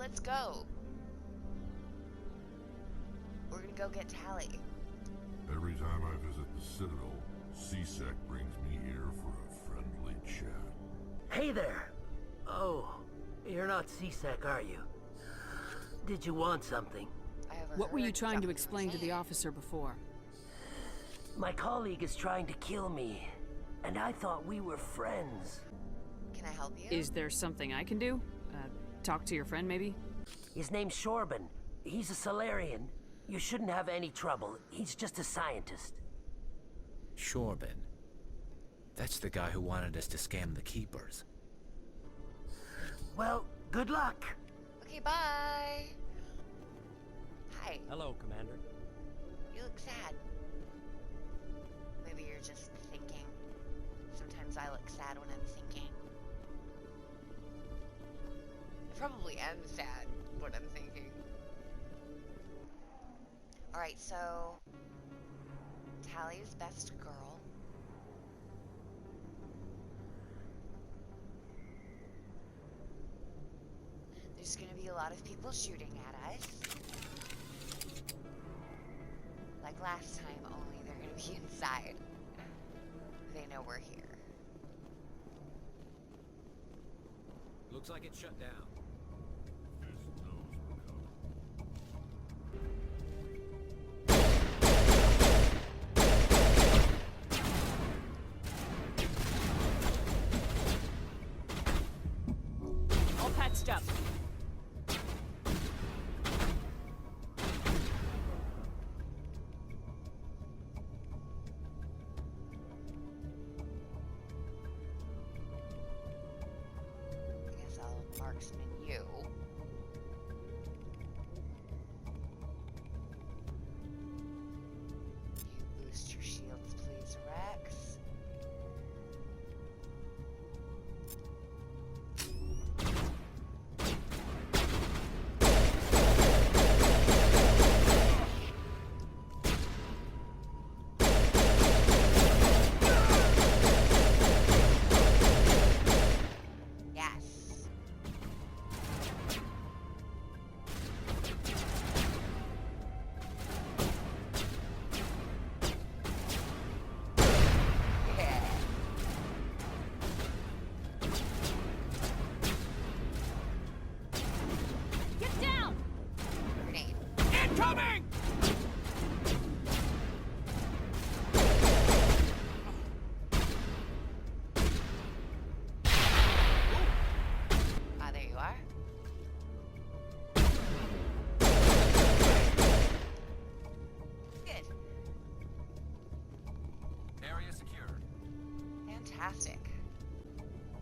let's go. We're gonna go get Tali. Every time I visit the Citadel, C-Sec brings me here for a friendly chat. Hey there! Oh, you're not C-Sec, are you? Did you want something? What were you trying to explain to the officer before? My colleague is trying to kill me, and I thought we were friends. Can I help you? Is there something I can do? Talk to your friend, maybe? His name's Shorban. He's a Solarian. You shouldn't have any trouble. He's just a scientist. Shorban. That's the guy who wanted us to scam the Keepers. Well, good luck. Okay, bye. Hi. Hello, Commander. You look sad. Maybe you're just thinking. Sometimes I look sad when I'm thinking. I probably am sad when I'm thinking. Alright, so Tali's best girl. There's gonna be a lot of people shooting at us. Like last time, only they're gonna be inside. They know we're here. Looks like it's shut down. All patched up. Marksman, you. You boost your shields, please, Rex. Fantastic.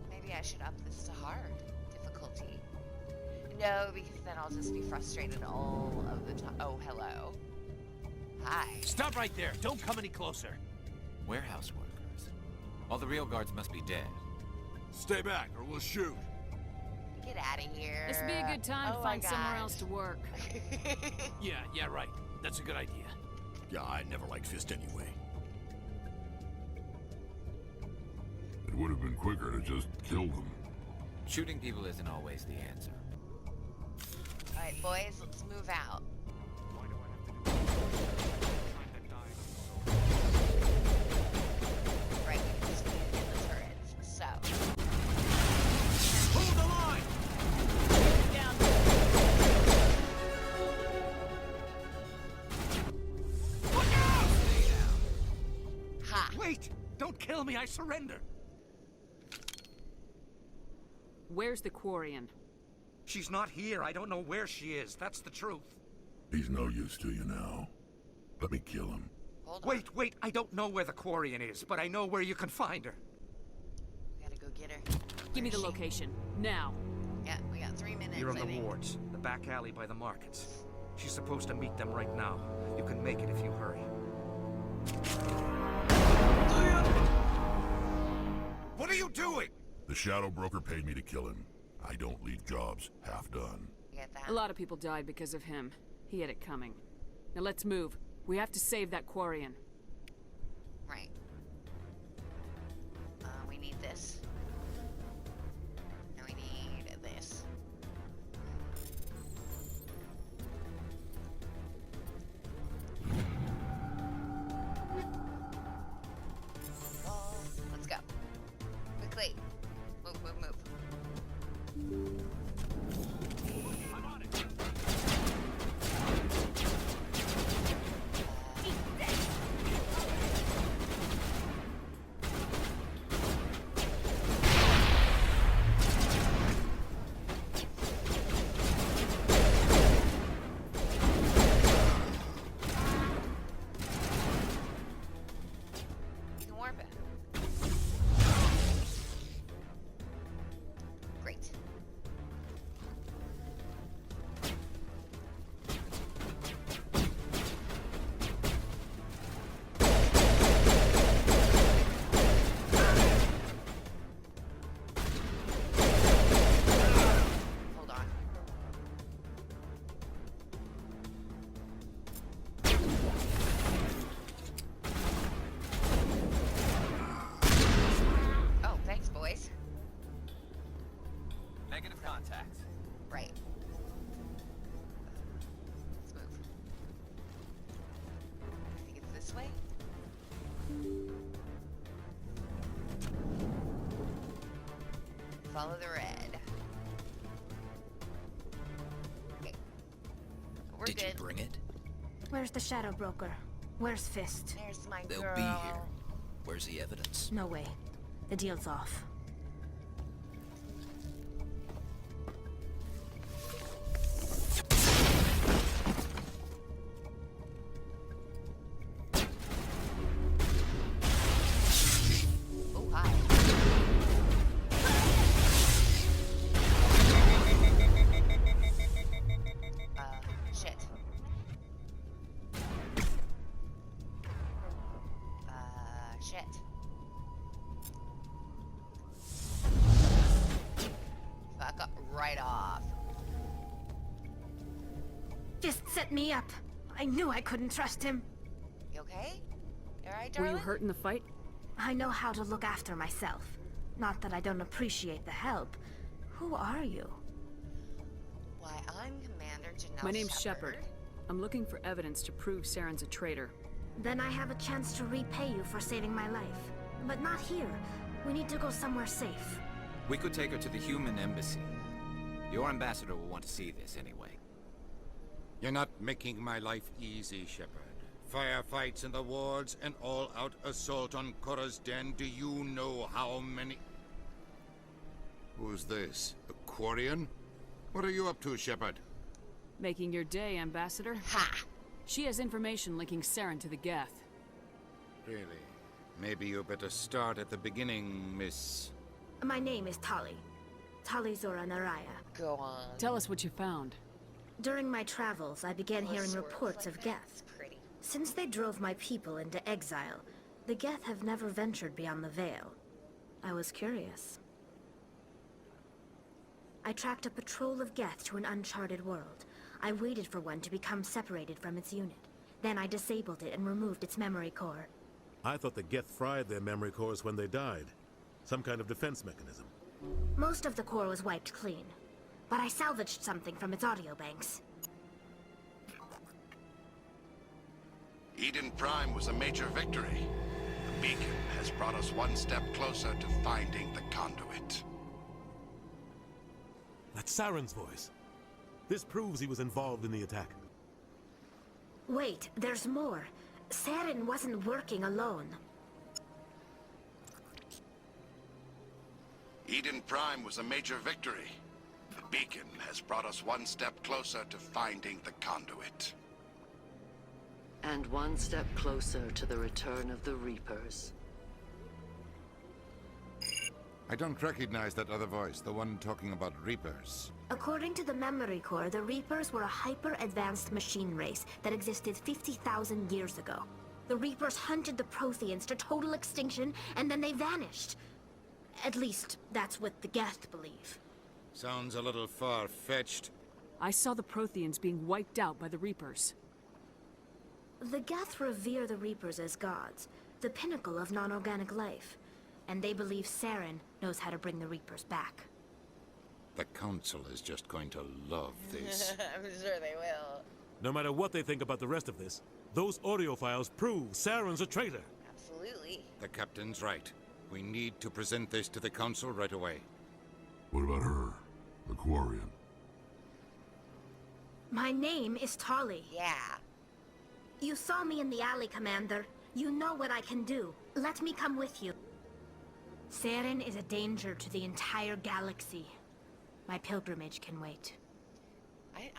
Maybe I should up this to hard difficulty. No, because then I'll just be frustrated all of the time. Oh, hello. Hi. Stop right there. Don't come any closer. Warehouse workers. All the real guards must be dead. Stay back or we'll shoot. Get out of here. This would be a good time to find somewhere else to work. Yeah, right. That's a good idea. Yeah, I never liked Fist anyway. It would have been quicker to just kill them. Shooting people isn't always the answer. Alright, boys, let's move out. Right, we just need to get the turrets, so. Hold the line! Down. Look out! Stay down. Ha! Wait! Don't kill me, I surrender! Where's the Quarian? She's not here. I don't know where she is. That's the truth. He's no use to you now. Let me kill him. Hold on. Wait. I don't know where the Quarian is, but I know where you can find her. We gotta go get her. Give me Where the is she? location. Now. Yeah, we got 3 minutes, You're on I the think. wards, the back alley by the markets. She's supposed to meet them right now. You can make it if you hurry. What are you doing? The Shadow Broker paid me to kill him. I don't leave jobs half done. You get that? A lot of people died because of him. He had it coming. Now let's move. We have to save that Quarian. Right. We need this. And we need this. follow the red. Okay. We're Did good. you bring it? Where's the Shadow Broker? Where's Fist? There's my They'll girl. be here. Where's the evidence? No way. The deal's off. Oh, hi. Shit. Shit. Fuck up right off. Fist set me up. I knew I couldn't trust him. You okay? You alright, Were darling? you hurt in the fight? I know how to look after myself. Not that I don't appreciate the help. Who are you? Why, I'm Commander Janelle My name's Shepard. I'm looking for evidence to prove Saren's a traitor. Then I have a chance to repay you for saving my life. But not here. We need to go somewhere safe. We could take her to the human embassy. Your ambassador will want to see this anyway. You're not making my life easy, Shepard. Firefights in the wards, an all-out assault on Korra's den. Do you know how many... Who's this? A Quarian? What are you up to, Shepard? Making your day, Ambassador. Ha! She has information linking Saren to the Geth. Really? Maybe you better start at the beginning, Miss... My name is Tali. Tali Zora Naraya. Go on. Tell us what you found. During my travels, I began Oh, hearing swerve reports like of that. Geth. It's pretty. Since they drove my people into exile, the Geth have never ventured beyond the Veil. I was curious. I tracked a patrol of Geth to an uncharted world. I waited for one to become separated from its unit. Then I disabled it and removed its memory core. I thought the Geth fried their memory cores when they died. Some kind of defense mechanism. Most of the core was wiped clean, but I salvaged something from its audio banks. Eden Prime was a major victory. The beacon has brought us one step closer to finding the conduit. That's Saren's voice. This proves he was involved in the attack. Wait, there's more. Saren wasn't working alone. Eden Prime was a major victory. The beacon has brought us one step closer to finding the conduit. And one step closer to the return of the Reapers. I don't recognize that other voice, the one talking about Reapers. According to the memory core, the Reapers were a hyper-advanced machine race that existed 50,000 years ago. The Reapers hunted the Protheans to total extinction, and then they vanished. At least, that's what the Geth believe. Sounds a little far-fetched. I saw the Protheans being wiped out by the Reapers. The Geth revere the Reapers as gods, the pinnacle of non-organic life. And they believe Saren knows how to bring the Reapers back. The Council is just going to love this. I'm sure they will. No matter what they think about the rest of this, those audio files prove Saren's a traitor. Absolutely. The Captain's right. We need to present this to the Council right away. What about her? The Quarian? My name is Tali. Yeah. You saw me in the alley, Commander. You know what I can do. Let me come with you. Saren is a danger to the entire galaxy. My pilgrimage can wait.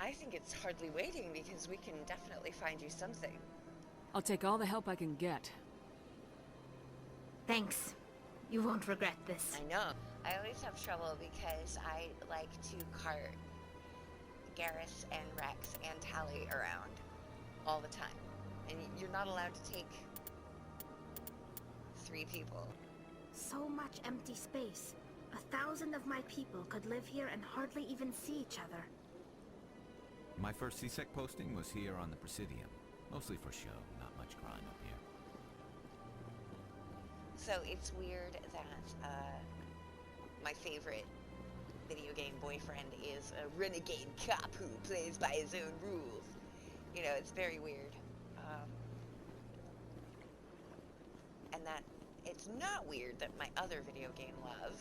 I think it's hardly waiting because we can definitely find you something. I'll take all the help I can get. Thanks. You won't regret this. I know. I always have trouble because I like to cart Garrus and Rex and Tali around all the time. And you're not allowed to take 3 people. So much empty space. 1,000 of my people could live here and hardly even see each other. My first CSEC posting was here on the Presidium. Mostly for show, not much crime up here. So it's weird that my favorite video game boyfriend is a renegade cop who plays by his own rules. You know, it's very weird. And that it's not weird that my other video game love,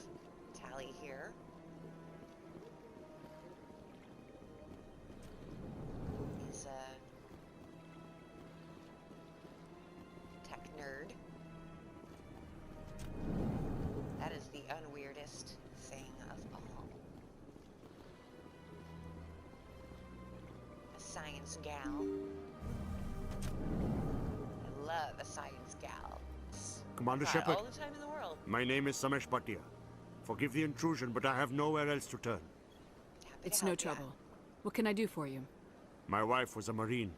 Tali here, science gal. I love a science gal. Commander Got Shepard, all the time in the world. my name is Samesh Bhatia. Forgive the intrusion, but I have nowhere else to turn. Happy It's to no help ya. trouble. What can I do for you? My wife was a Marine.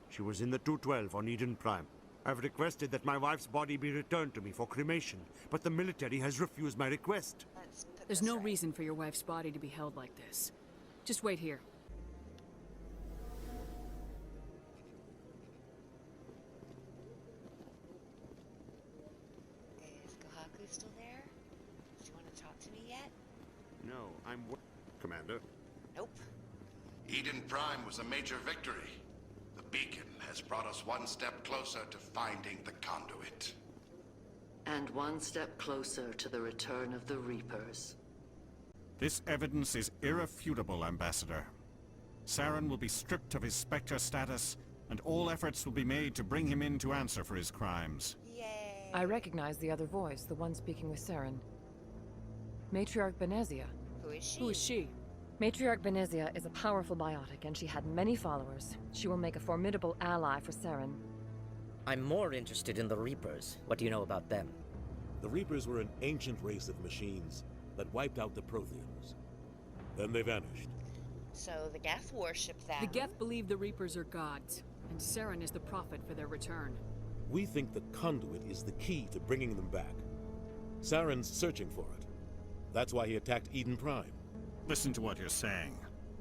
She was in the 212 on Eden Prime. I've requested that my wife's body be returned to me for cremation, but the military has refused my request. Let's put There's this no right. reason for your wife's body to be held like this. Just wait here. Is Kohaku still there? Do you want to talk to me yet? No, Commander. Nope. Eden Prime was a major victory. The beacon has brought us one step closer to finding the conduit. And one step closer to the return of the Reapers. This evidence is irrefutable, Ambassador. Saren will be stripped of his Spectre status, and all efforts will be made to bring him in to answer for his crimes. Yay. I recognize the other voice, the one speaking with Saren. Matriarch Benezia. Who is she? Who is she? Matriarch Benezia is a powerful biotic, and she had many followers. She will make a formidable ally for Saren. I'm more interested in the Reapers. What do you know about them? The Reapers were an ancient race of machines that wiped out the Protheans. Then they vanished. So the Geth worship them. The Geth believe the Reapers are gods, and Saren is the prophet for their return. We think the conduit is the key to bringing them back. Saren's searching for it. That's why he attacked Eden Prime. Listen to what you're saying.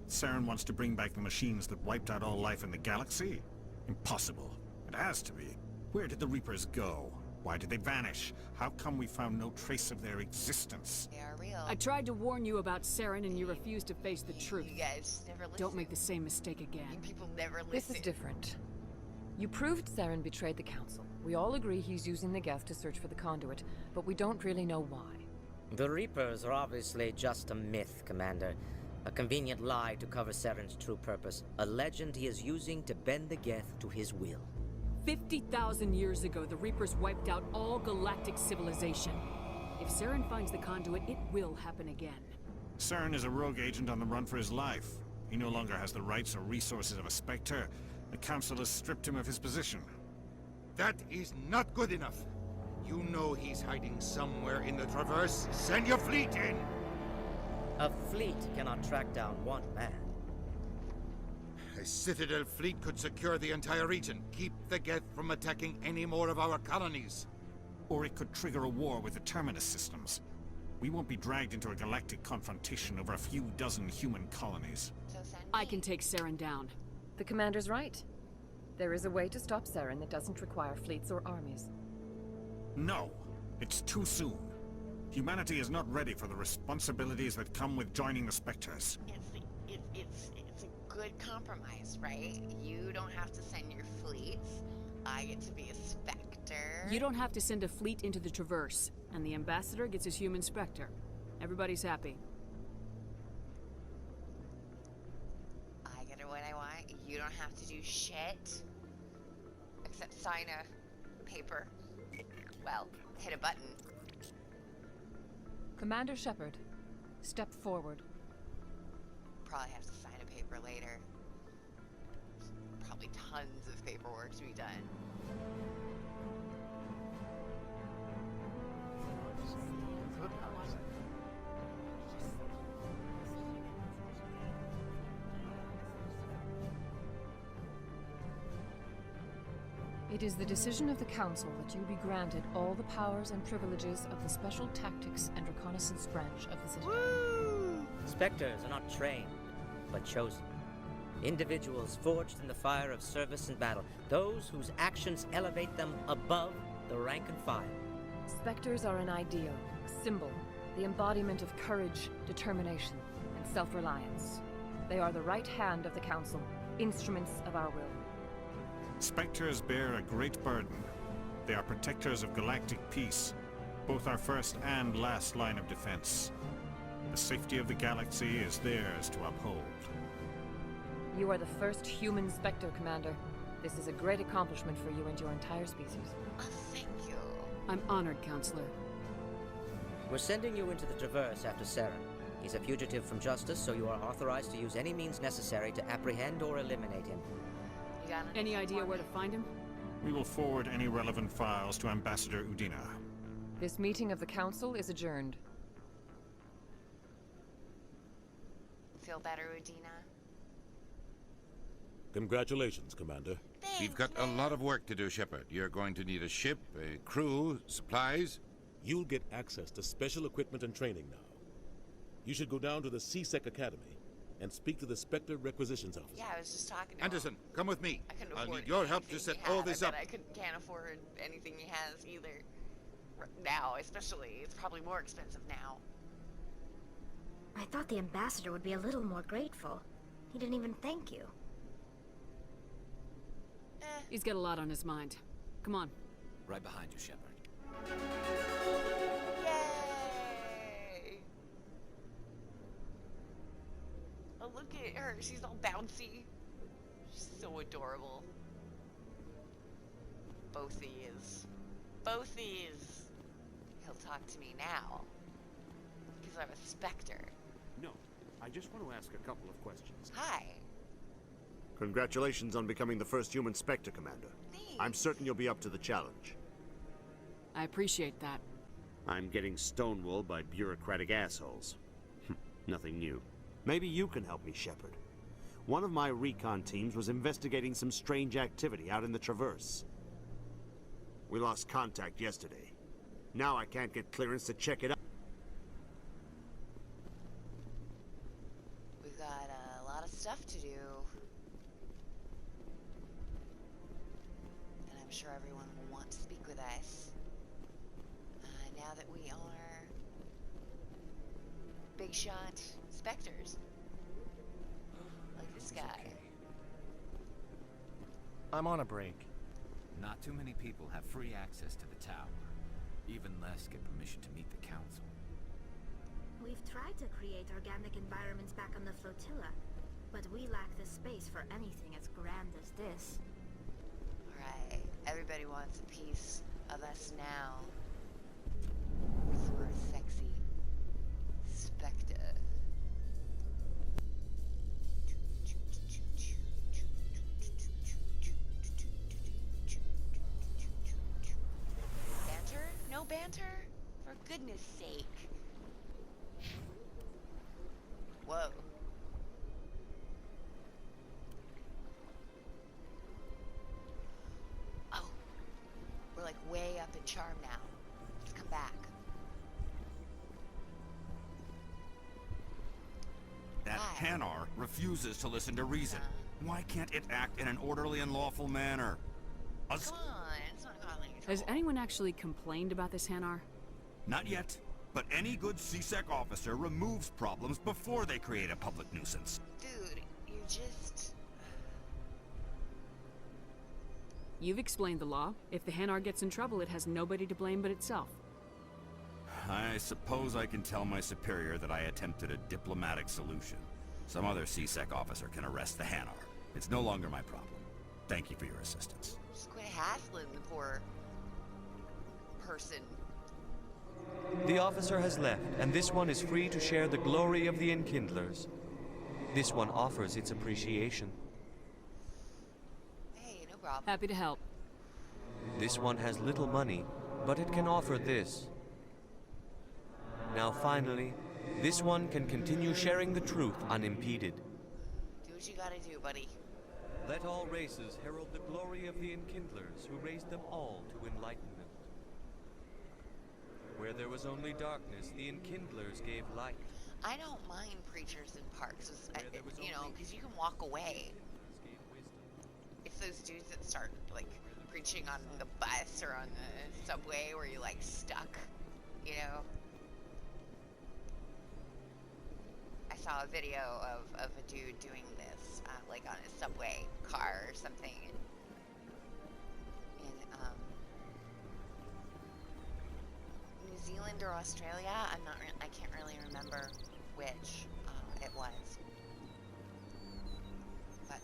Saren wants to bring back the machines that wiped out all life in the galaxy? Impossible. It has to be. Where did the Reapers go? Why did they vanish? How come we found no trace of their existence? They are real. I tried to warn you about Saren, and you refused to face the truth. You guys never listen. Don't make the same mistake again. You people never listen. This is different. You proved Saren betrayed the Council. We all agree he's using the Geth to search for the conduit, but we don't really know why. The Reapers are obviously just a myth, Commander. A convenient lie to cover Saren's true purpose. A legend he is using to bend the Geth to his will. 50,000 years ago, the Reapers wiped out all galactic civilization. If Saren finds the conduit, it will happen again. Saren is a rogue agent on the run for his life. He no longer has the rights or resources of a Spectre. The Council has stripped him of his position. That is not good enough. You know he's hiding somewhere in the Traverse. Send your fleet in! A fleet cannot track down one man. A Citadel fleet could secure the entire region, keep the Geth from attacking any more of our colonies. Or it could trigger a war with the Terminus systems. We won't be dragged into a galactic confrontation over a few dozen human colonies. So send me. I can take Saren down. The Commander's right. There is a way to stop Saren that doesn't require fleets or armies. No, it's too soon. Humanity is not ready for the responsibilities that come with joining the Spectres. It's a good compromise, right? You don't have to send your fleets. I get to be a Spectre. You don't have to send a fleet into the Traverse, and the Ambassador gets his human Spectre. Everybody's happy. I get what I want. You don't have to do shit. Except sign a paper. Well, hit a button. Commander Shepard, step forward. Probably have to sign a paper later. Probably tons of paperwork to be done. It is the decision of the Council that you be granted all the powers and privileges of the Special Tactics and Reconnaissance branch of the Citadel. Spectres are not trained, but chosen. Individuals forged in the fire of service and battle. Those whose actions elevate them above the rank and file. Spectres are an ideal, a symbol, the embodiment of courage, determination, and self-reliance. They are the right hand of the Council, instruments of our will. Spectres bear a great burden. They are protectors of galactic peace, both our first and last line of defense. The safety of the galaxy is theirs to uphold. You are the first human Spectre, Commander. This is a great accomplishment for you and your entire species. Oh, thank you. I'm honored, Counselor. We're sending you into the Traverse after Saren. He's a fugitive from justice, so you are authorized to use any means necessary to apprehend or eliminate him. You got Any idea where to find him? We will forward any relevant files to Ambassador Udina. This meeting of the council is adjourned. Feel better, Udina? Congratulations, Commander. We've got a lot of work to do, Shepard. You're going to need a ship, a crew, supplies. You'll get access to special equipment and training now. You should go down to the CSEC Academy and speak to the Spectre Requisitions Office. Yeah, I was just talking to Anderson, him. come with me. I couldn't I'll afford need your help to anything set he all had. this I up. bet can't afford anything he has either. Now, especially. It's probably more expensive now. I thought the ambassador would be a little more grateful. He didn't even thank you. He's got a lot on his mind. Come on. Right behind you, Shepard. Yay! Oh, look at her. She's all bouncy. She's so adorable. Both these. Both these. He'll talk to me now. Because I'm a Spectre. No, I just want to ask a couple of questions. Hi. Congratulations on becoming the first human Spectre, Commander. I'm certain you'll be up to the challenge. I appreciate that. I'm getting stonewalled by bureaucratic assholes. Nothing new. Maybe you can help me, Shepard. One of my recon teams was investigating some strange activity out in the Traverse. We lost contact yesterday. Now I can't get clearance to check it out. We've got a lot of stuff to do. And I'm sure everyone will want to speak with us. Now that we are big shot Spectres. Like this guy. I'm on a break. Not too many people have free access to the tower. Even less get permission to meet the council. We've tried to create organic environments back on the flotilla, but we lack the space for anything as grand as this. Right. Everybody wants a piece of us now. So we're a sexy Spectre. Banter? No banter? For goodness sake. Whoa. Oh. We're like way up in charm now. Let's come back. That Hanar refuses to listen to reason. Why can't it act in an orderly and lawful manner? Come on, it's not causing trouble. Has anyone actually complained about this Hanar? Not yet, but any good CSEC officer removes problems before they create a public nuisance. Dude, you just... You've explained the law. If the Hanar gets in trouble, it has nobody to blame but itself. I suppose I can tell my superior that I attempted a diplomatic solution. Some other CSEC officer can arrest the Hanar. It's no longer my problem. Thank you for your assistance. Just quit hassling the poor person. The officer has left, and this one is free to share the glory of the Enkindlers. This one offers its appreciation. Hey, no problem. Happy to help. This one has little money, but it can offer this. Now finally, this one can continue sharing the truth unimpeded. Do what you gotta do, buddy. Let all races herald the glory of the Enkindlers who raised them all to enlightenment. Where there was only darkness, the Enkindlers gave light. I don't mind preachers in parks, you know, because you can walk away. It's those dudes that start, like, preaching on the bus or on the subway where you're, like, stuck, you know? I saw a video of a dude doing this, like, on his subway car or something, in New Zealand or Australia. I can't really remember which it was. But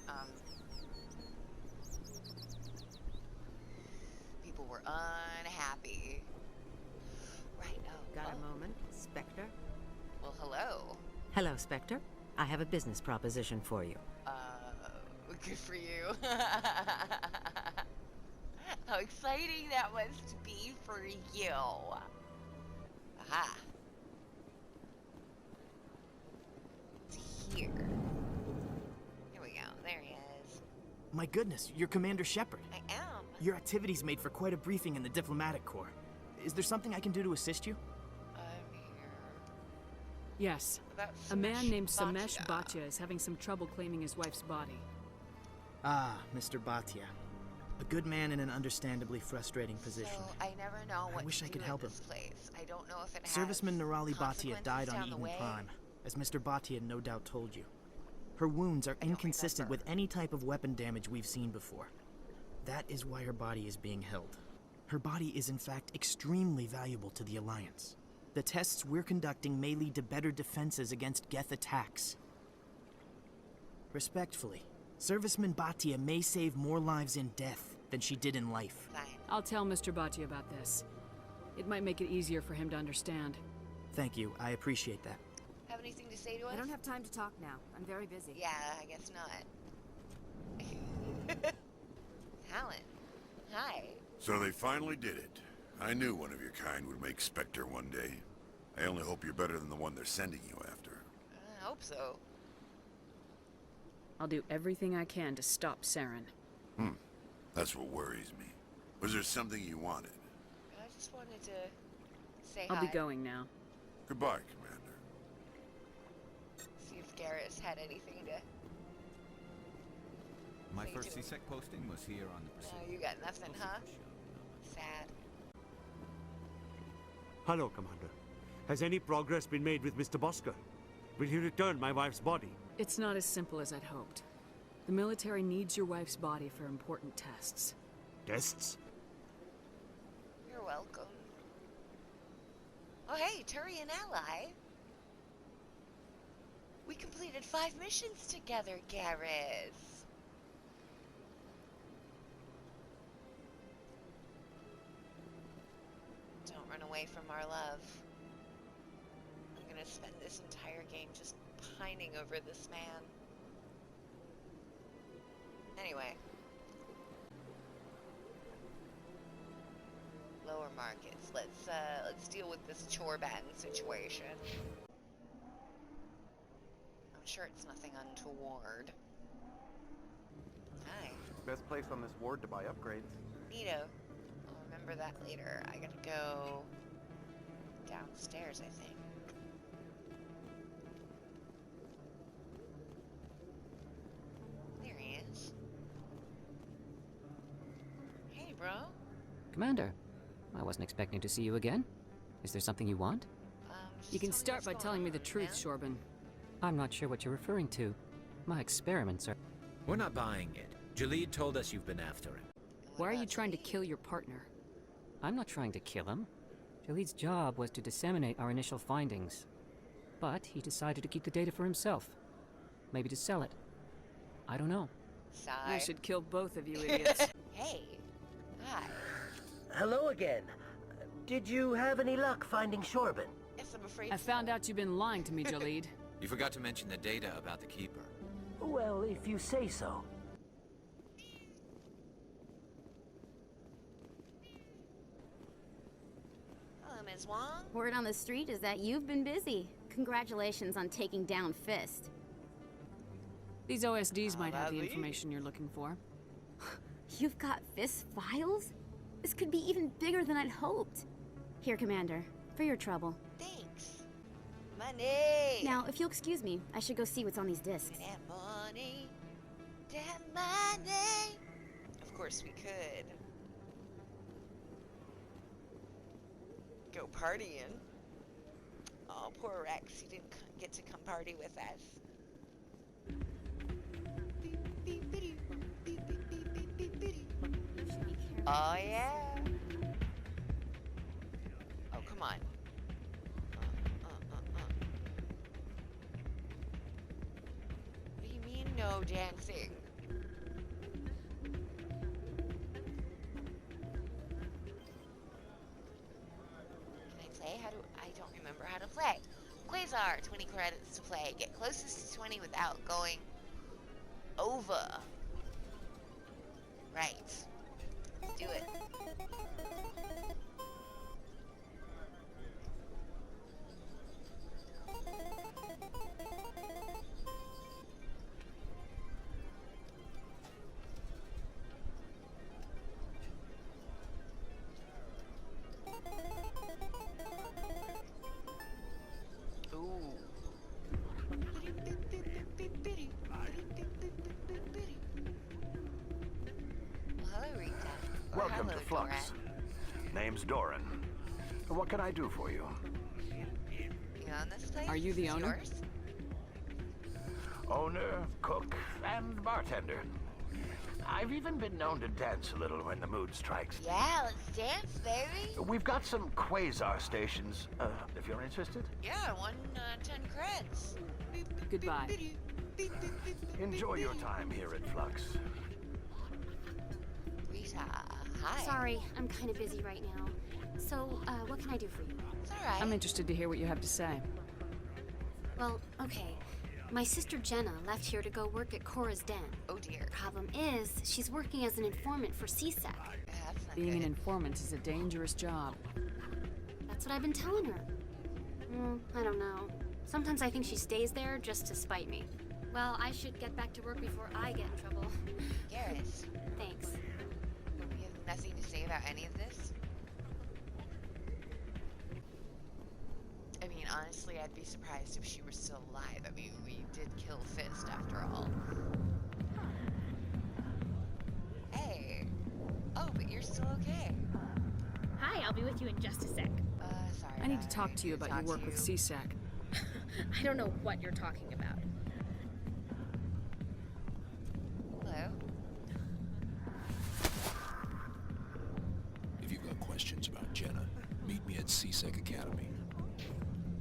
people were unhappy. Right. Oh. Got a moment, Spectre? Well, hello. Hello, Spectre. I have a business proposition for you. Good for you. How exciting that must be for you. Aha. It's here. Here we go. There he is. My goodness, you're Commander Shepard. I am. Your activities made for quite a briefing in the Diplomatic Corps. Is there something I can do to assist you? Yes. A man named Samesh Bhatia is having some trouble claiming his wife's body. Ah, Mr. Bhatia. A good man in an understandably frustrating position. So I never know what I wish to I could do help in him. this place. I don't know if it has Serviceman Nirali Bhatia consequences died on down the Eden way. Prime, as Mr. Bhatia no doubt told you. Her wounds are inconsistent with any type of weapon damage we've seen before. That is why her body is being held. Her body is in fact extremely valuable to the Alliance. The tests we're conducting may lead to better defenses against Geth attacks. Respectfully, Serviceman Bhatia may save more lives in death than she did in life. I'll tell Mr. Bhatia about this. It might make it easier for him to understand. Thank you, I appreciate that. Have anything to say to us? I don't have time to talk now. I'm very busy. Yeah, I guess not. Talent. Hi. So they finally did it. I knew one of your kind would make Spectre one day. I only hope you're better than the one they're sending you after. I hope so. I'll do everything I can to stop Saren. That's what worries me. Was there something you wanted? I just wanted to say I'll hi. be going now. Goodbye, Commander. See if Garrus had anything to... My Say first to him. CSEC posting was here on the No, Presidium. you got nothing, huh? Sad. Hello, Commander. Has any progress been made with Mr. Bosker? Will he return my wife's body? It's not as simple as I'd hoped. The military needs your wife's body for important tests. Tests? You're welcome. Oh, hey, Turian ally. We completed 5 missions together, Garrus. Don't run away from our love. I'm gonna spend this entire game just pining over this man. Anyway. Lower markets. Let's deal with this Chorban situation. I'm sure it's nothing untoward. Hi. Best place on this ward to buy upgrades. Neato. I'll remember that later. I gotta go downstairs, I think. There he is. Hey, bro. Commander, I wasn't expecting to see you again. Is there something you want? You can start by telling me the truth, Shorban. I'm not sure what you're referring to. My experiments are... We're not buying it. Jalid told us you've been after him. Why are you trying to kill your partner? I'm not trying to kill him. Jalid's job was to disseminate our initial findings. But he decided to keep the data for himself. Maybe to sell it. I don't know. I should kill both of you idiots. Hey. Hi. Hello again. Did you have any luck finding Shorban? Yes, I'm afraid I found out you've been lying to me, Jalid. You forgot to mention the data about the Keeper. Well, if you say so. Hello, Ms. Wong. Word on the street is that you've been busy. Congratulations on taking down Fist. These OSDs might have the Tali. information you're looking for. You've got Fist files? This could be even bigger than I'd hoped. Here, Commander, for your trouble. Thanks. Money. Now, if you'll excuse me, I should go see what's on these discs. That money. That money. Of course we could. Go partying. Oh, poor Rex. He didn't get to come party with us. Oh, yeah. Oh, come on. What do you mean, no dancing? Can I play? I don't remember how to play. Quasar, 20 credits to play. Get closest to 20 without going over. Right. Let's do it. Welcome to Flux. Name's Doran. What can I do for you? You own this place? Are you the owner? Yours? Owner, cook, and bartender. I've even been known to dance a little when the mood strikes. Yeah, let's dance, baby. We've got some quasar stations, if you're interested. Yeah, I won 10 creds. Goodbye. Enjoy your time here at Flux. Rita, hi. Sorry, I'm kind of busy right now. So, what can I do for you? It's alright. I'm interested to hear what you have to say. Well, okay. My sister Jenna left here to go work at Cora's Den. Oh dear. Problem is, she's working as an informant for CSEC. Being an informant is a dangerous job. That's what I've been telling her. I don't know. Sometimes I think she stays there just to spite me. Well, I should get back to work before I get in trouble. Garrus. Thanks. You have nothing to say about any of this? I mean, honestly, I'd be surprised if she were still alive. I mean, we did kill Fist after all. Hey. Oh, but you're still okay. Hi, I'll be with you in just a sec. Sorry. I need to talk to you about your work with CSEC. I don't know what you're talking about. Hello? If you've got questions about Jenna, meet me at CSEC Academy.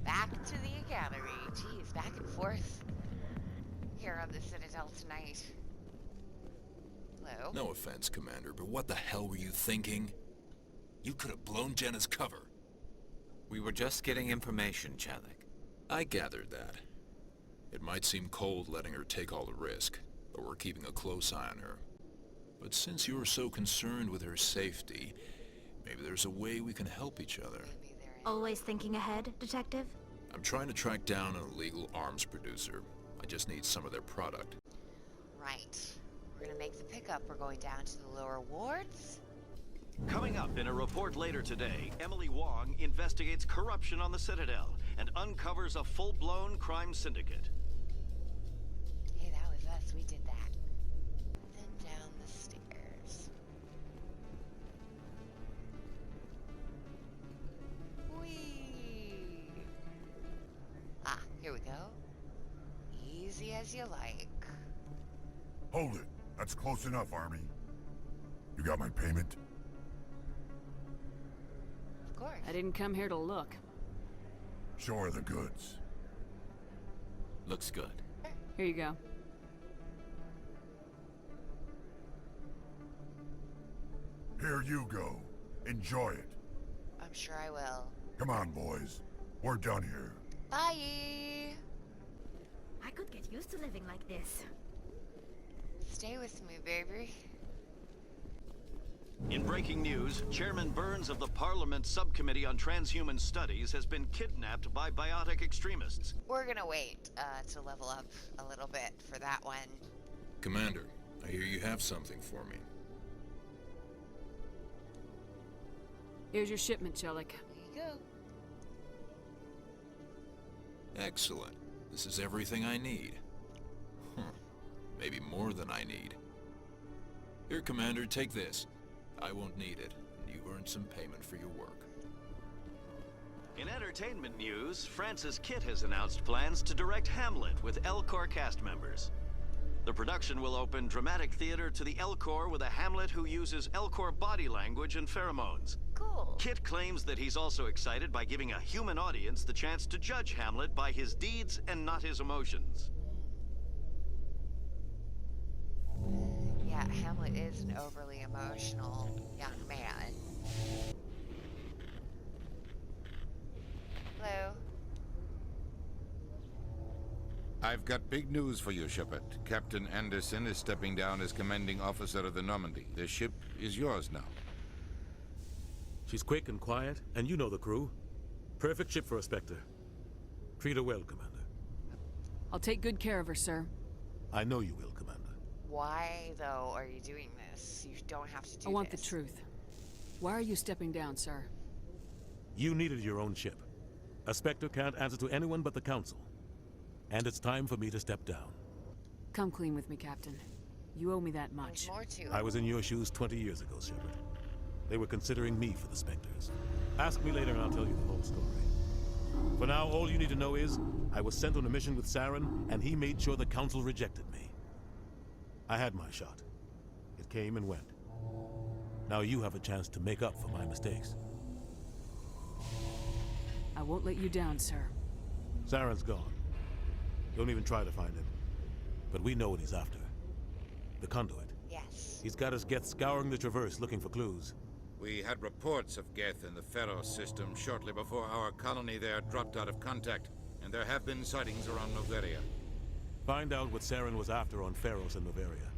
Back to the academy. Jeez, back and forth here on the Citadel tonight. Hello? No offense, Commander, but what the hell were you thinking? You could have blown Jenna's cover. We were just getting information, Chalik. I gathered that. It might seem cold letting her take all the risk, but we're keeping a close eye on her. But since you're so concerned with her safety, maybe there's a way we can help each other. Always thinking ahead, Detective? I'm trying to track down an illegal arms producer. I just need some of their product. Right. We're gonna make the pickup. We're going down to the lower wards. Coming up in a report later today, Emily Wong investigates corruption on the Citadel and uncovers a full-blown crime syndicate. Hey, that was us. We did that. Then down the stairs. Whee! Ah, here we go. Easy as you like. Hold it. That's close enough, Army. You got my payment? Of course. I didn't come here to look. Show her the goods. Looks good. Here you go. Here you go. Enjoy it. I'm sure I will. Come on, boys. We're done here. Bye! I could get used to living like this. Stay with me, baby. In breaking news, Chairman Burns of the Parliament Subcommittee on Transhuman Studies has been kidnapped by biotic extremists. We're gonna wait to level up a little bit for that one. Commander, I hear you have something for me. Here's your shipment, Chalik. There you go. Excellent. This is everything I need. Maybe more than I need. Here, Commander, take this. I won't need it. You've earned some payment for your work. In entertainment news, Francis Kitt has announced plans to direct Hamlet with Elcor cast members. The production will open dramatic theater to the Elcor with a Hamlet who uses Elcor body language and pheromones. Cool. Kitt claims that he's also excited by giving a human audience the chance to judge Hamlet by his deeds and not his emotions. Yeah, Hamlet is an overly emotional young man. Hello? I've got big news for you, Shepard. Captain Anderson is stepping down as commanding officer of the Normandy. The ship is yours now. She's quick and quiet, and you know the crew. Perfect ship for a Spectre. Treat her well, Commander. I'll take good care of her, sir. I know you will, Commander. Why, though, are you doing this? You don't have to do this. I want the truth. Why are you stepping down, sir? You needed your own ship. A Spectre can't answer to anyone but the Council. And it's time for me to step down. Come clean with me, Captain. You owe me that much. More to I was in your shoes 20 years ago, Shepard. They were considering me for the Spectres. Ask me later and I'll tell you the whole story. For now, all you need to know is, I was sent on a mission with Saren, and he made sure the Council rejected me. I had my shot. It came and went. Now you have a chance to make up for my mistakes. I won't let you down, sir. Saren's gone. Don't even try to find him. But we know what he's after. The conduit. Yes. He's got his Geth scouring the Traverse looking for clues. We had reports of Geth in the Pharos system shortly before our colony there dropped out of contact, and there have been sightings around Noveria. Find out what Saren was after on Pharos and Noveria.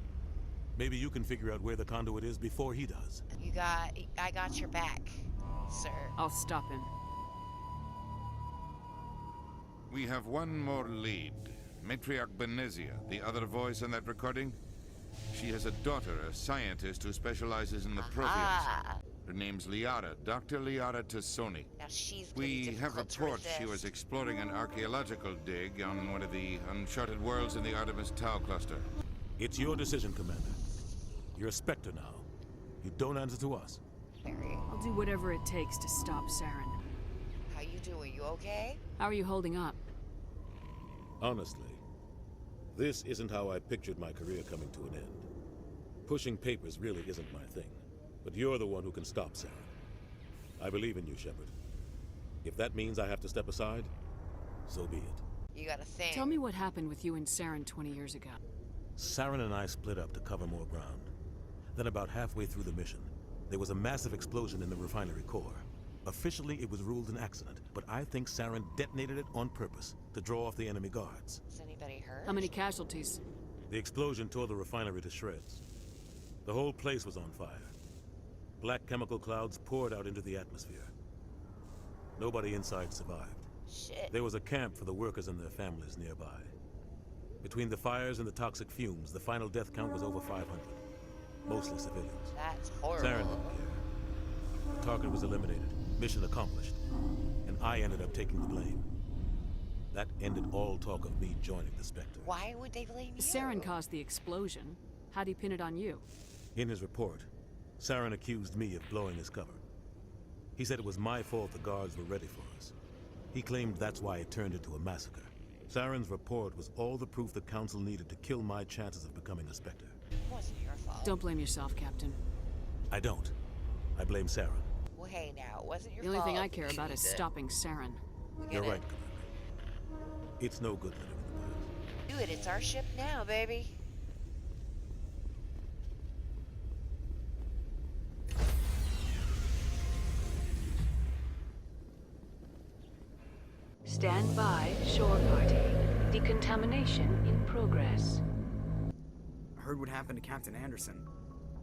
Maybe you can figure out where the conduit is before he does. I got your back, sir. I'll stop him. We have one more lead. Matriarch Benezia, the other voice in that recording. She has a daughter, a scientist who specializes in the Protheans. Her name's Liara, Dr. Liara Tassoni. Now she's We have reports she was exploring an archaeological dig on one of the uncharted worlds in the Artemis Tau cluster. It's your decision, Commander. You're a Spectre now. You don't answer to us. I'll do whatever it takes to stop Saren. How you doing? You okay? How are you holding up? Honestly, this isn't how I pictured my career coming to an end. Pushing papers really isn't my thing. But you're the one who can stop Saren. I believe in you, Shepard. If that means I have to step aside, so be it. You got a thing. Tell me what happened with you and Saren 20 years ago. Saren and I split up to cover more ground. Then about halfway through the mission, there was a massive explosion in the refinery core. Officially, it was ruled an accident, but I think Saren detonated it on purpose to draw off the enemy guards. Is anybody hurt? How many casualties? The explosion tore the refinery to shreds. The whole place was on fire. Black chemical clouds poured out into the atmosphere. Nobody inside survived. Shit. There was a camp for the workers and their families nearby. Between the fires and the toxic fumes, the final death count was over 500. Mostly civilians. That's horrible. Saren didn't care. The target was eliminated. Mission accomplished. And I ended up taking the blame. That ended all talk of me joining the Spectre. Why would they blame you? Saren caused the explosion. How'd he pin it on you? In his report, Saren accused me of blowing his cover. He said it was my fault the guards were ready for us. He claimed that's why it turned into a massacre. Saren's report was all the proof the Council needed to kill my chances of becoming a Spectre. It wasn't your fault. Don't blame yourself, Captain. I don't. I blame Saren. Well, hey now, it wasn't your The fault. only thing I care about is stopping Saren. You're right, Commander. It's no good living in the past. Do it. It's our ship now, baby. Stand by, shore party. Decontamination in progress. I heard what happened to Captain Anderson.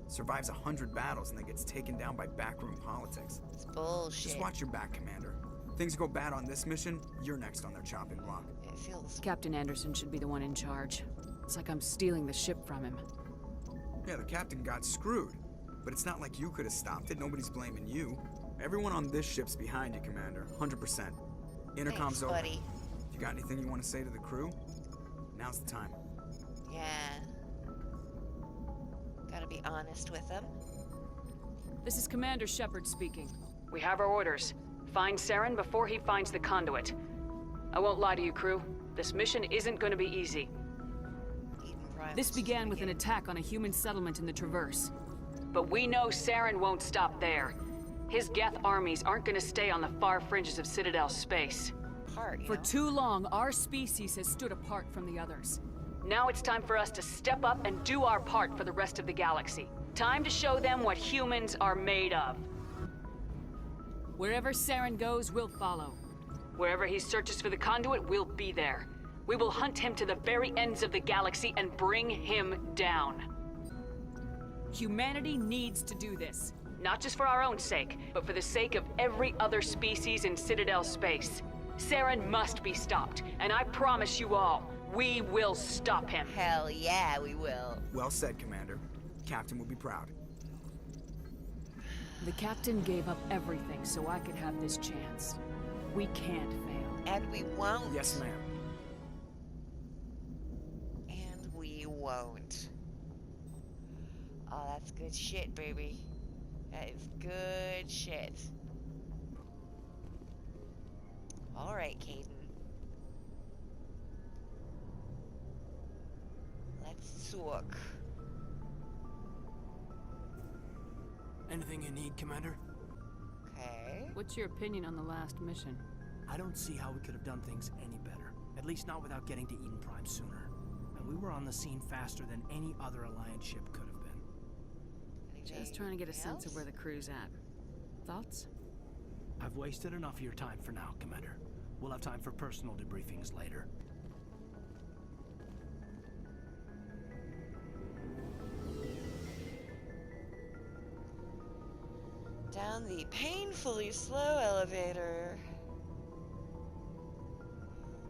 Survives 100 battles and then gets taken down by backroom politics. It's bullshit. Just watch your back, Commander. Things go bad on this mission, you're next on their chopping block. It feels... Captain Anderson should be the one in charge. It's like I'm stealing the ship from him. Yeah, the captain got screwed. But it's not like you could have stopped it. Nobody's blaming you. Everyone on this ship's behind you, Commander. 100%. Intercom's Thanks, over. buddy. You got anything you want to say to the crew? Now's the time. Yeah. Gotta be honest with them. This is Commander Shepard speaking. We have our orders. Find Saren before he finds the conduit. I won't lie to you, crew. This mission isn't going to be easy. This began with an attack on a human settlement in the Traverse. But we know Saren won't stop there. His Geth armies aren't going to stay on the far fringes of Citadel space. For too long, our species has stood apart from the others. Now it's time for us to step up and do our part for the rest of the galaxy. Time to show them what humans are made of. Wherever Saren goes, we'll follow. Wherever he searches for the conduit, we'll be there. We will hunt him to the very ends of the galaxy and bring him down. Humanity needs to do this. Not just for our own sake, but for the sake of every other species in Citadel space. Saren must be stopped, and I promise you all, we will stop him. Hell yeah, we will. Well said, Commander. Captain will be proud. The captain gave up everything so I could have this chance. We can't fail. And we won't. Yes, ma'am. And we won't. Oh, that's good shit, baby. That is good shit. Alright, Caden. Let's talk. Anything you need, Commander? Okay. What's your opinion on the last mission? I don't see how we could have done things any better. At least not without getting to Eden Prime sooner. And we were on the scene faster than any other Alliance ship could have been. Just trying to get a sense of where the crew's at. Thoughts? I've wasted enough of your time for now, Commander. We'll have time for personal debriefings later. Down the painfully slow elevator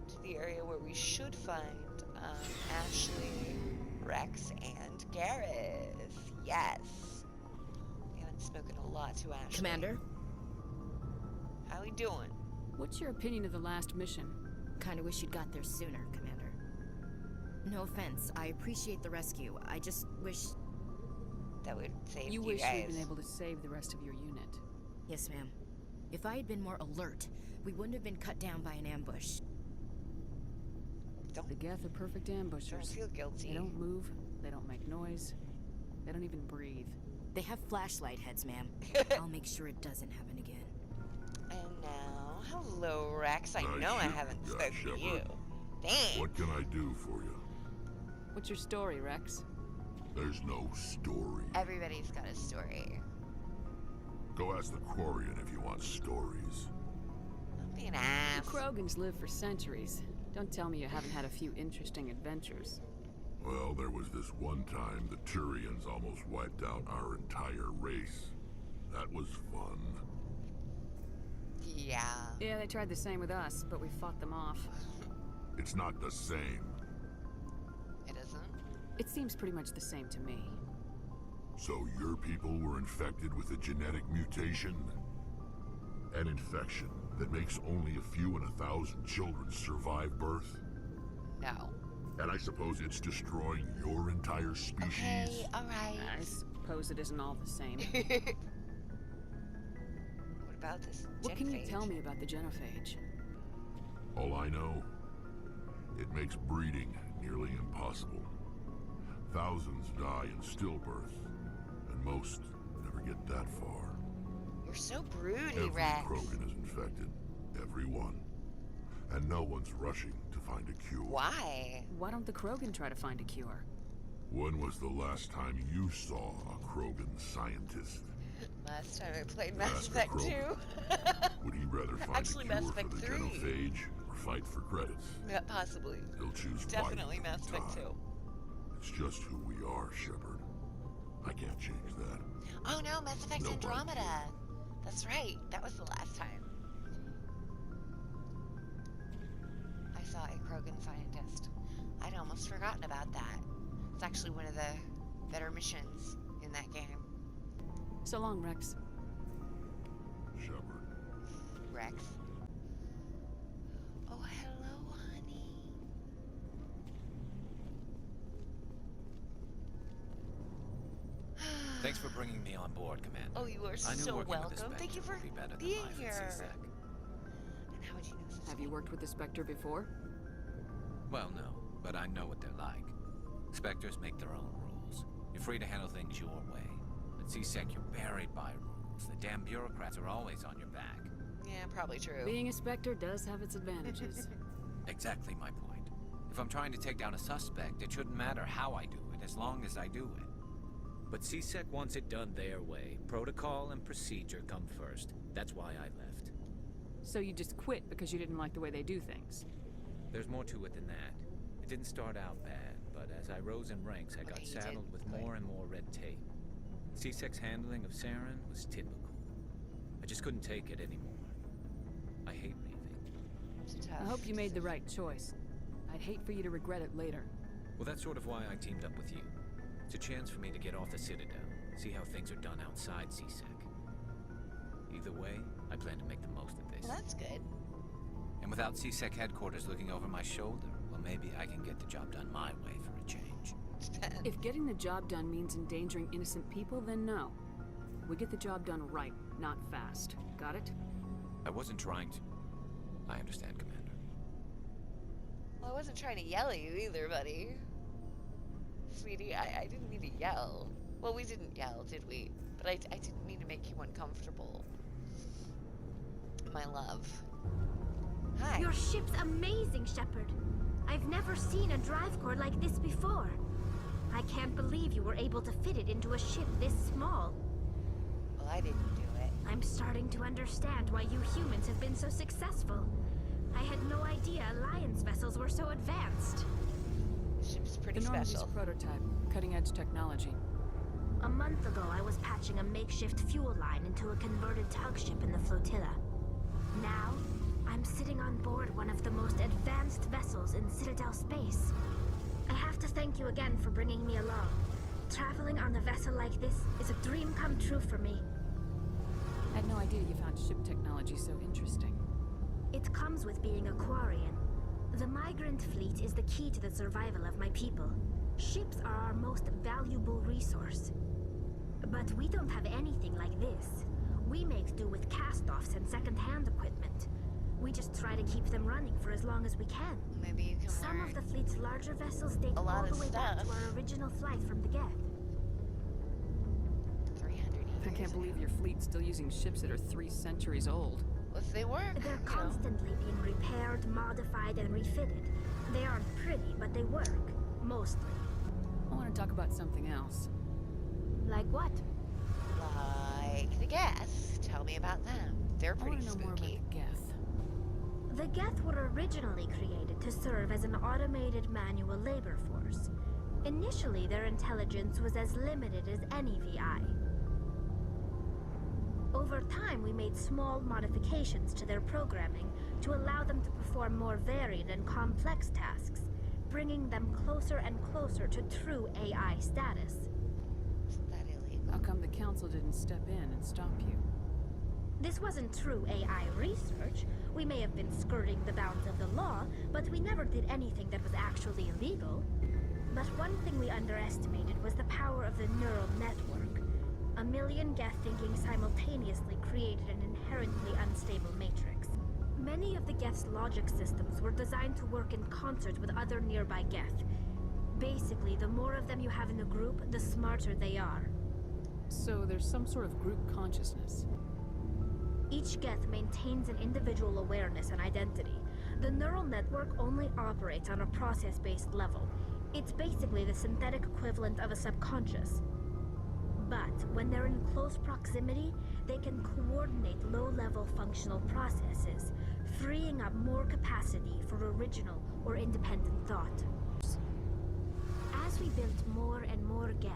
to the area where we should find Ashley, Rex, and Gareth. Yes. We haven't spoken a lot to Ashley. Commander? How we doing? What's your opinion of the last mission? Kinda wish you'd got there sooner, Commander. No offense, I appreciate the rescue. I just wish... that would save you you wish guys. you'd been able to save the rest of your unit. Yes, ma'am. If I had been more alert, we wouldn't have been cut down by an ambush. The Geth are perfect ambushers. Don't feel guilty. They don't move, they don't make noise, they don't even breathe. They have flashlight heads, ma'am. I'll make sure it doesn't happen again. And now, hello, Rex. I know I haven't spoken to you. Thanks. What can I do for you? What's your story, Rex? There's no story. Everybody's got a story. Go ask the Quarian if you want stories. Don't be an ass. The Krogans live for centuries. Don't tell me you haven't had a few interesting adventures. Well, there was this one time the Turians almost wiped out our entire race. That was fun. Yeah. Yeah, they tried the same with us, but we fought them off. It's not the same. It isn't? It seems pretty much the same to me. So your people were infected with a genetic mutation? An infection that makes only a few in 1,000 children survive birth? No. And I suppose it's destroying your entire species? Okay, alright. I suppose it isn't all the same. What about this What can you genophage? tell me about the genophage? All I know, it makes breeding nearly impossible. Thousands die in stillbirth, and most never get that far. You're so broody, Every Rex. Krogan is infected. Every one. And no one's rushing to find a cure. Why? Why don't the Krogan try to find a cure? When was the last time you saw a Krogan scientist? Last time I played Mass Ask a Effect 2. Krogan. Would he rather find Actually, a cure Mass for Effect the 3. genophage or fight for credits? Yeah, possibly. He'll choose Definitely fight Mass every Effect 2. time. It's just who we are, Shepard. I can't change that. Oh no, Mass Effect Nobody Andromeda. That's right. That was the last time. I saw a Krogan scientist. I'd almost forgotten about that. It's actually one of the better missions in that game. So long, Rex. Shepard. Rex. Oh, hello, honey. Thanks for bringing me on board, Commander. Oh, you are I knew so working with the welcome. Thank you Spectre for would be better than being life at here. CSEC. And how would you know this? Have you worked with the Spectre before? Well, no, but I know what they're like. Spectres make their own rules. You're free to handle things your way. At CSEC, you're buried by rules. The damn bureaucrats are always on your back. Yeah, probably true. Being a Spectre does have its advantages. Exactly my point. If I'm trying to take down a suspect, it shouldn't matter how I do it, as long as I do it. But CSEC wants it done their way. Protocol and procedure come first. That's why I left. So you just quit because you didn't like the way they do things? There's more to it than that. It didn't start out bad, but as I rose in ranks, I got saddled with more and more red tape. C-Sec's handling of Saren was typical. I just couldn't take it anymore. I hate leaving. I hope you made the right choice. I'd hate for you to regret it later. Well, that's sort of why I teamed up with you. It's a chance for me to get off the Citadel, see how things are done outside C-Sec. Either way, I plan to make the most of this. Well, that's good. And without C-Sec headquarters looking over my shoulder, well, maybe I can get the job done my way for a change. If getting the job done means endangering innocent people, then no. We get the job done right, not fast. Got it? I wasn't trying to... I understand, Commander. Well, I wasn't trying to yell at you either, buddy. Sweetie, I didn't mean to yell. Well, we didn't yell, did we? But I didn't mean to make you uncomfortable. My love. Hi. Your ship's amazing, Shepard. I've never seen a drive core like this before. I can't believe you were able to fit it into a ship this small. Well, I didn't do it. I'm starting to understand why you humans have been so successful. I had no idea Alliance vessels were so advanced. The ship's pretty the special. The prototype, cutting-edge technology. A month ago, I was patching a makeshift fuel line into a converted tug ship in the flotilla. Now, I'm sitting on board one of the most advanced vessels in Citadel space. I have to thank you again for bringing me along. Traveling on a vessel like this is a dream come true for me. I had no idea you found ship technology so interesting. It comes with being a Quarian. The migrant fleet is the key to the survival of my people. Ships are our most valuable resource. But we don't have anything like this. We make do with cast-offs and second-hand equipment. We just try to keep them running for as long as we can. Maybe you can Some learn of the fleet's larger vessels date all the way back to our original flight from the Geth. 300 years. I can't believe your fleet's still using ships that are 3 centuries old. Well, if they work. They're constantly being repaired, modified, and refitted. They aren't pretty, but they work. Mostly. I want to talk about something else. Like what? Like the Geth. Tell me about them. They're pretty spooky. I want to know more about the Geth. The Geth were originally created to serve as an automated manual labor force. Initially, their intelligence was as limited as any VI. Over time, we made small modifications to their programming to allow them to perform more varied and complex tasks, bringing them closer and closer to true AI status. Isn't that illegal? How come the Council didn't step in and stop you? This wasn't true AI research. We may have been skirting the bounds of the law, but we never did anything that was actually illegal. But one thing we underestimated was the power of the neural network. A million Geth thinking simultaneously created an inherently unstable matrix. Many of the Geth's logic systems were designed to work in concert with other nearby Geth. Basically, the more of them you have in a group, the smarter they are. So there's some sort of group consciousness. Each Geth maintains an individual awareness and identity. The neural network only operates on a process-based level. It's basically the synthetic equivalent of a subconscious. But when they're in close proximity, they can coordinate low-level functional processes, freeing up more capacity for original or independent thought. As we built more and more Geth,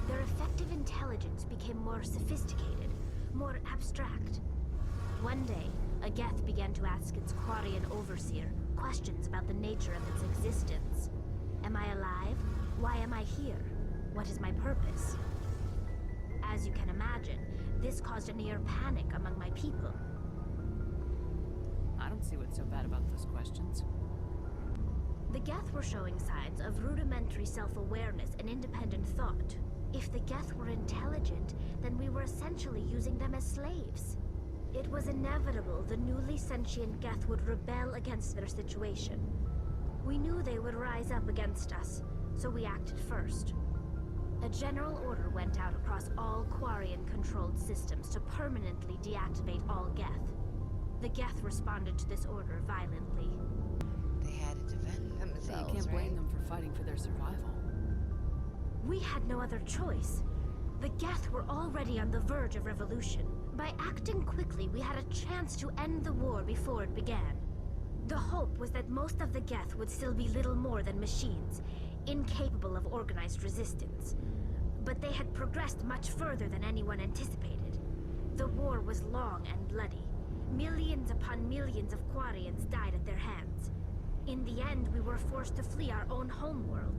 their effective intelligence became more sophisticated, more abstract. One day, a Geth began to ask its Quarian overseer questions about the nature of its existence. Am I alive? Why am I here? What is my purpose? As you can imagine, this caused a near panic among my people. I don't see what's so bad about those questions. The Geth were showing signs of rudimentary self-awareness and independent thought. If the Geth were intelligent, then we were essentially using them as slaves. It was inevitable the newly sentient Geth would rebel against their situation. We knew they would rise up against us, so we acted first. A general order went out across all Quarian-controlled systems to permanently deactivate all Geth. The Geth responded to this order violently. They had to defend themselves, You can't blame them for fighting for their survival. We had no other choice. The Geth were already on the verge of revolution. By acting quickly, we had a chance to end the war before it began. The hope was that most of the Geth would still be little more than machines, incapable of organized resistance. But they had progressed much further than anyone anticipated. The war was long and bloody. Millions upon millions of Quarians died at their hands. In the end, we were forced to flee our own homeworld.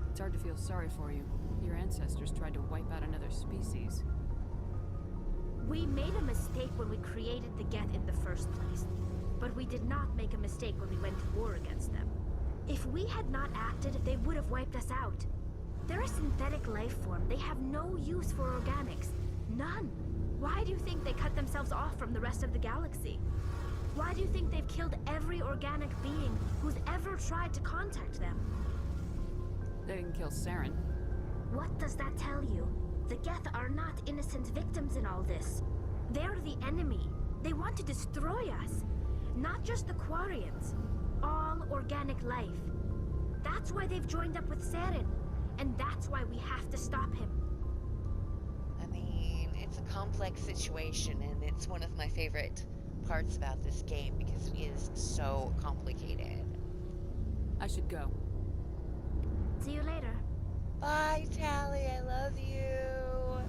It's hard to feel sorry for you. Your ancestors tried to wipe out another species. We made a mistake when we created the Geth in the first place. But we did not make a mistake when we went to war against them. If we had not acted, they would have wiped us out. They're a synthetic life form. They have no use for organics. None. Why do you think they cut themselves off from the rest of the galaxy? Why do you think they've killed every organic being who's ever tried to contact them? They didn't kill Saren. What does that tell you? The Geth are not innocent victims in all this. They're the enemy. They want to destroy us. Not just the Quarians. All organic life. That's why they've joined up with Saren. And that's why we have to stop him. I mean, it's a complex situation, and it's one of my favorite parts about this game because it is so complicated. I should go. See you later. Bye, Tali. I love you.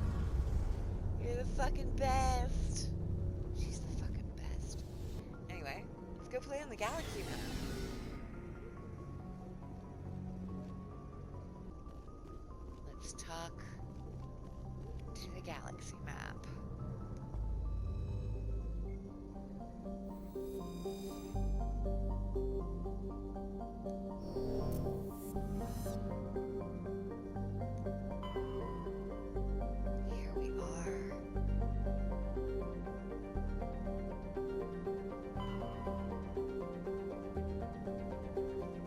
You're the fucking best. She's the fucking best. Anyway, let's go play on the galaxy map. Let's talk to the galaxy map. Here we are.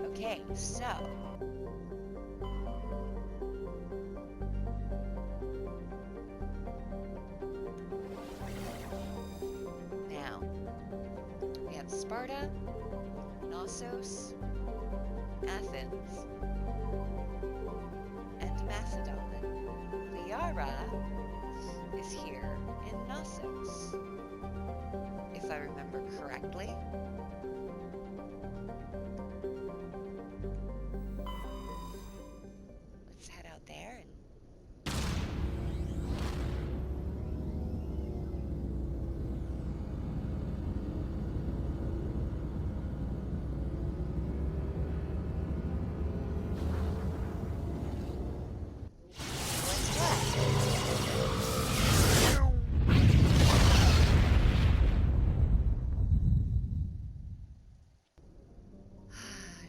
Okay, so now we have Sparta, Knossos, Athens, and Macedon. Liara is here in Knossos, if I remember correctly. Let's head out there and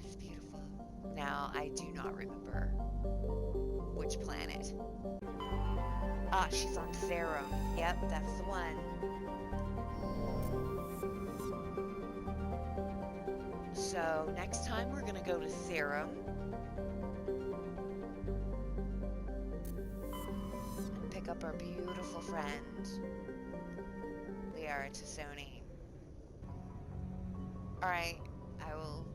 it's beautiful. Now, I do not remember which planet. Ah, she's on Therum. Yep, that's the one. So, next time we're gonna go to Therum. And pick up our beautiful friend, Liara Tassoni. Alright, I will